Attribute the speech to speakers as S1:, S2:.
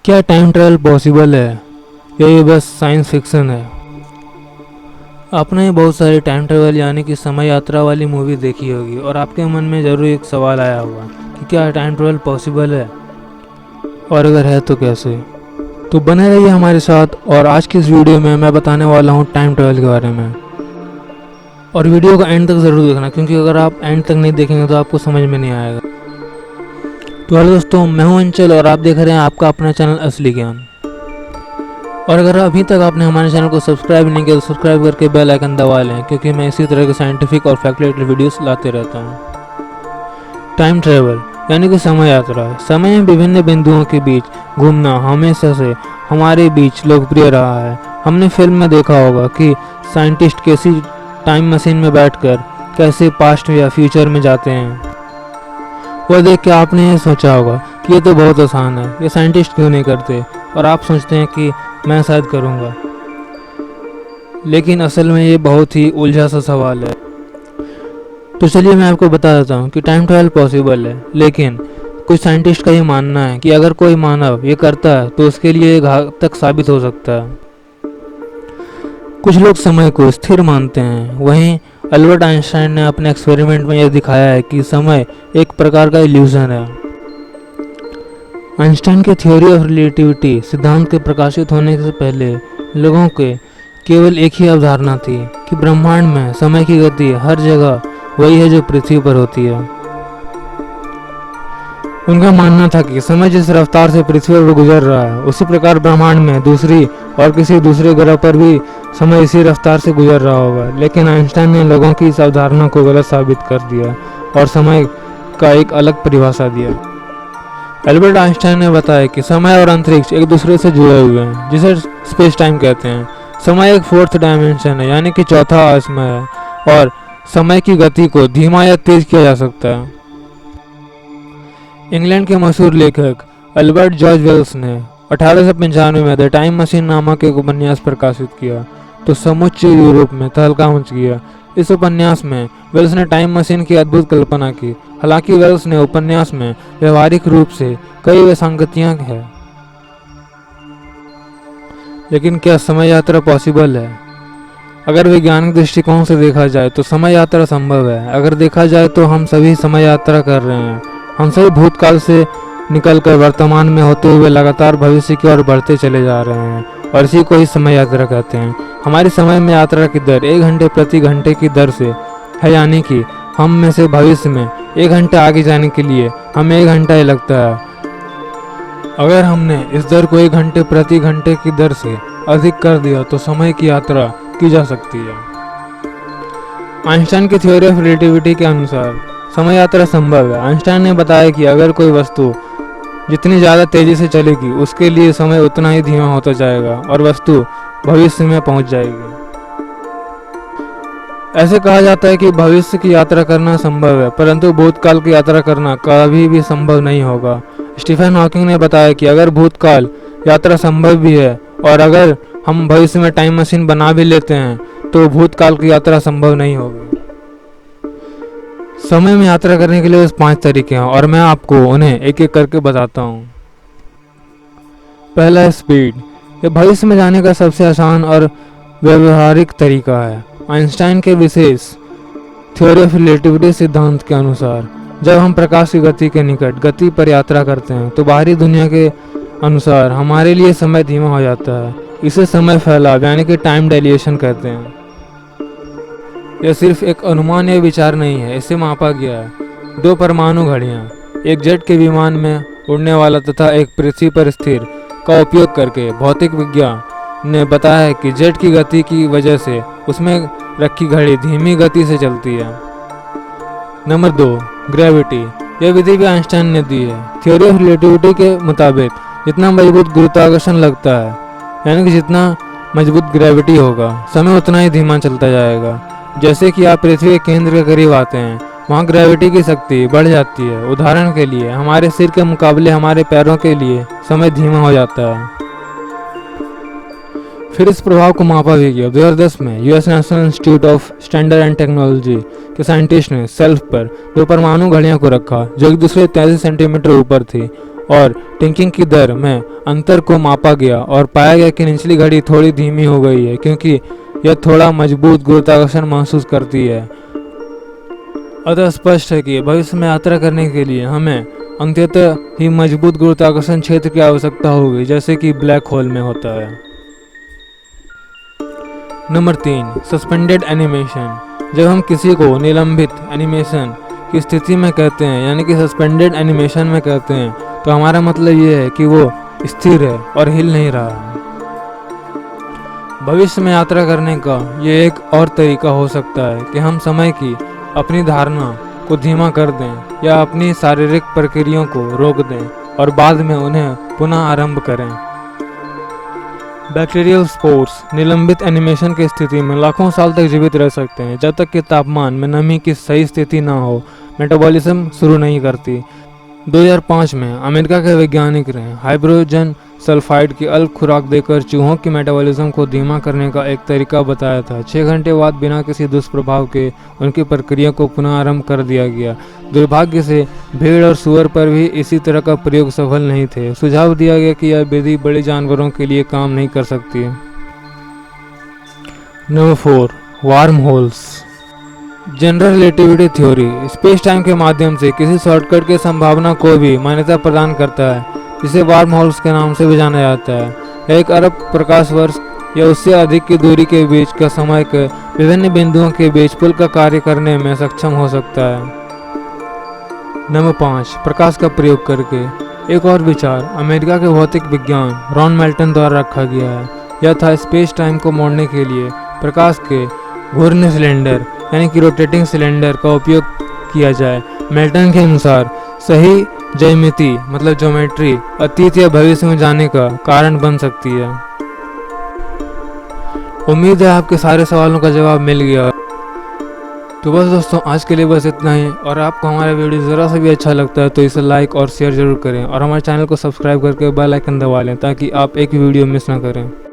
S1: क्या time travel possible है या ये बस साइंस फिक्शन है? आपने बहुत सारी टाइम ट्रैवल यानी कि समय यात्रा वाली मूवी देखी होगी और आपके मन में ज़रूर एक सवाल आया होगा कि क्या टाइम ट्रैवल पॉसिबल है और अगर है तो कैसे। तो बने रहिए हमारे साथ और आज की इस वीडियो में मैं बताने वाला हूँ टाइम ट्रैवल के बारे में। और वीडियो को एंड तक ज़रूर देखना क्योंकि अगर आप एंड तक नहीं देखेंगे तो आपको समझ में नहीं आएगा। तो हेलो दोस्तों, मैं हूं अंचल और आप देख रहे हैं आपका अपना चैनल असली ज्ञान। और अगर अभी तक आपने हमारे चैनल को सब्सक्राइब नहीं किया तो सब्सक्राइब करके बेल आइकन दबा लें क्योंकि मैं इसी तरह के साइंटिफिक और फैक्ट रिलेटेड वीडियोस लाते रहता हूं। टाइम ट्रैवल यानी कि समय यात्रा। समय में विभिन्न बिंदुओं के बीच घूमना हमेशा से हमारे बीच लोकप्रिय रहा है। हमने फिल्म में देखा होगा कि साइंटिस्ट कैसी टाइम मशीन में बैठकर कैसे पास्ट या फ्यूचर में जाते हैं। वह देख के आपने ये सोचा होगा कि ये तो बहुत आसान है, ये साइंटिस्ट क्यों नहीं करते, और आप सोचते हैं कि मैं शायद करूँगा। लेकिन असल में ये बहुत ही उलझा सा सवाल है। तो चलिए मैं आपको बता देता हूँ कि टाइम ट्रैवल पॉसिबल है, लेकिन कुछ साइंटिस्ट का ये मानना है कि अगर कोई मानव ये करता है तो उसके लिए ये घातक साबित हो सकता है। कुछ लोग समय को स्थिर मानते हैं, वहीं अल्बर्ट आइंस्टाइन ने अपने एक्सपेरिमेंट में यह दिखाया है कि समय एक प्रकार का इल्यूजन है। आइंस्टाइन के थ्योरी ऑफ रिलेटिविटी सिद्धांत के प्रकाशित होने से पहले लोगों के केवल एक ही अवधारणा थी कि ब्रह्मांड में समय की गति हर जगह वही है जो पृथ्वी पर होती है। उनका मानना था कि समय जिस रफ्तार से पृथ्वी पर गुजर रहा है उसी प्रकार ब्रह्मांड में दूसरी और किसी दूसरे ग्रह पर भी समय इसी रफ्तार से गुजर रहा होगा। लेकिन आइंस्टाइन ने लोगों की इस अवधारणा को गलत साबित कर दिया और समय का एक अलग परिभाषा दिया। एल्बर्ट आइंस्टाइन ने बताया कि समय और अंतरिक्ष एक दूसरे से जुड़े हुए हैं, जिसे स्पेस टाइम कहते हैं। समय एक फोर्थ डायमेंशन है यानी कि चौथा आसमा है और समय की गति को धीमा या तेज किया जा सकता है। इंग्लैंड के मशहूर लेखक अल्बर्ट जॉर्ज वेल्स ने 1895 में द टाइम मशीन नामक एक उपन्यास प्रकाशित किया तो समूचे यूरोप में तहलका मच गया। इस उपन्यास में वेल्स ने टाइम मशीन की अद्भुत कल्पना की। हालांकि वेल्स ने उपन्यास में व्यवहारिक रूप से कई विसंगतियां हैं, लेकिन क्या समय यात्रा पॉसिबल है? अगर वैज्ञानिक दृष्टिकोण से देखा जाए तो समय यात्रा संभव है। अगर देखा जाए तो हम सभी समय यात्रा कर रहे हैं। हम सभी भूतकाल से निकलकर वर्तमान में होते हुए लगातार भविष्य की ओर बढ़ते चले जा रहे हैं और इसी को ही समय यात्रा कहते हैं। हमारी समय में यात्रा की दर 1 घंटे प्रति घंटे की दर से है, यानी कि हम में से भविष्य में 1 घंटा आगे जाने के लिए हमें 1 घंटा ही लगता है। अगर हमने इस दर को 1 घंटे प्रति घंटे की दर से अधिक कर दिया तो समय की यात्रा की जा सकती है। आइंस्टाइन की थ्योरी ऑफ रिलेटिविटी के अनुसार समय यात्रा संभव है। आइंस्टाइन ने बताया कि अगर कोई वस्तु जितनी ज़्यादा तेजी से चलेगी उसके लिए समय उतना ही धीमा होता जाएगा और वस्तु भविष्य में पहुंच जाएगी। ऐसे कहा जाता है कि भविष्य की यात्रा करना संभव है, परंतु भूतकाल की यात्रा करना कभी भी संभव नहीं होगा। स्टीफन हॉकिंग ने बताया कि अगर भूतकाल यात्रा संभव भी है और अगर हम भविष्य में टाइम मशीन बना भी लेते हैं तो भूतकाल की यात्रा संभव नहीं होगी। समय में यात्रा करने के लिए 5 तरीके हैं और मैं आपको उन्हें एक एक करके बताता हूँ। पहला है स्पीड। यह भविष्य में जाने का सबसे आसान और व्यवहारिक तरीका है। आइंस्टाइन के विशेष थ्योरी ऑफ रिलेटिविटी सिद्धांत के अनुसार जब हम प्रकाश की गति के निकट गति पर यात्रा करते हैं तो बाहरी दुनिया के अनुसार हमारे लिए समय धीमा हो जाता है। इसे समय फैलाव यानी कि टाइम डायलेशन कहते हैं। यह सिर्फ एक अनुमान या विचार नहीं है, इसे मापा गया है। 2 परमाणु घड़ियां, एक जेट के विमान में उड़ने वाला तथा एक पृथ्वी पर स्थिर का उपयोग करके भौतिक विज्ञान ने बताया है कि जेट की गति की वजह से उसमें रखी घड़ी धीमी गति से चलती है। Number 2, gravity. यह विधि भी आइंस्टाइन ने दी है। थ्योरी ऑफ रिलेटिविटी के मुताबिक जितना मजबूत गुरुत्वाकर्षण लगता है यानी कि जितना मजबूत ग्रेविटी होगा समय उतना ही धीमा चलता जाएगा। जैसे कि आप पृथ्वी के केंद्र के करीब आते हैं वहाँ ग्रेविटी की शक्ति बढ़ जाती है। उदाहरण के लिए हमारे सिर के मुकाबले हमारे पैरों के लिए समय धीमा हो जाता है। फिर इस प्रभाव को मापा भी गया। 2010 में US national institute of standard and technology के साइंटिस्ट ने सेल्फ पर 2 परमाणु घड़ियों को रखा जो एक दूसरे 33 सेंटीमीटर ऊपर थी और टिकिंग की दर में अंतर को मापा गया और पाया गया कि निचली घड़ी थोड़ी धीमी हो गई है क्योंकि यह थोड़ा मजबूत गुरुत्वाकर्षण महसूस करती है। अतः स्पष्ट है कि भविष्य में यात्रा करने के लिए हमें अंततः ही मजबूत गुरुत्वाकर्षण क्षेत्र की आवश्यकता होगी, जैसे कि ब्लैक होल में होता है। Number 3, suspended animation. जब हम किसी को निलंबित एनिमेशन की स्थिति में कहते हैं, यानी कि सस्पेंडेड एनिमेशन में कहते हैं, तो हमारा मतलब ये है कि वो स्थिर है और हिल नहीं रहा है। भविष्य में यात्रा करने का ये एक और तरीका हो सकता है कि हम समय की अपनी धारणा को धीमा कर दें या अपनी शारीरिक प्रक्रियाओं को रोक दें और बाद में उन्हें पुनः आरंभ करें। बैक्टीरियल स्पोर्स निलंबित एनिमेशन की स्थिति में लाखों साल तक जीवित रह सकते हैं जब तक कि तापमान में नमी की सही स्थिति न हो, मेटाबॉलिज्म शुरू नहीं करती। 2005 में अमेरिका के वैज्ञानिक ने हाइड्रोजन सल्फाइड की अल्प खुराक देकर चूहों की मेटाबॉलिज्म को धीमा करने का एक तरीका बताया था। 6 घंटे बाद बिना किसी दुष्प्रभाव के उनकी प्रक्रिया को पुनः आरंभ कर दिया गया। दुर्भाग्य से भेड़ और सुअर पर भी इसी तरह का प्रयोग सफल नहीं थे। सुझाव दिया गया कि यह विधि बड़े जानवरों के लिए काम नहीं कर सकती। Number 4, warm holes. General relativity theory space time के माध्यम से किसी शॉर्टकट की संभावना को भी मान्यता प्रदान करता है, जिसे वार्म होल्स के नाम से भी जाना जाता है। यह 1 अरब प्रकाश वर्ष या उससे अधिक की दूरी के बीच का समय के विभिन्न बिंदुओं के बीच पुल का कार्य करने में सक्षम हो सकता है। नंबर 5, प्रकाश का प्रयोग करके। एक और विचार अमेरिका के भौतिक विज्ञान रॉन मेल्टन द्वारा रखा गया है। यह था स्पेस टाइम को मोड़ने के लिए प्रकाश के घूर्णन सिलेंडर यानी कि रोटेटिंग सिलेंडर का उपयोग किया जाए। मेल्टन के अनुसार सही ज्यामिति मतलब ज्योमेट्री अतीत या भविष्य में जाने का कारण बन सकती है। उम्मीद है आपके सारे सवालों का जवाब मिल गया। तो बस दोस्तों, आज के लिए बस इतना ही। और आपको हमारा वीडियो ज़रा सा भी अच्छा लगता है तो इसे लाइक और शेयर जरूर करें और हमारे चैनल को सब्सक्राइब करके बेल आइकन दबा लें ताकि आप एक भी वीडियो मिस ना करें।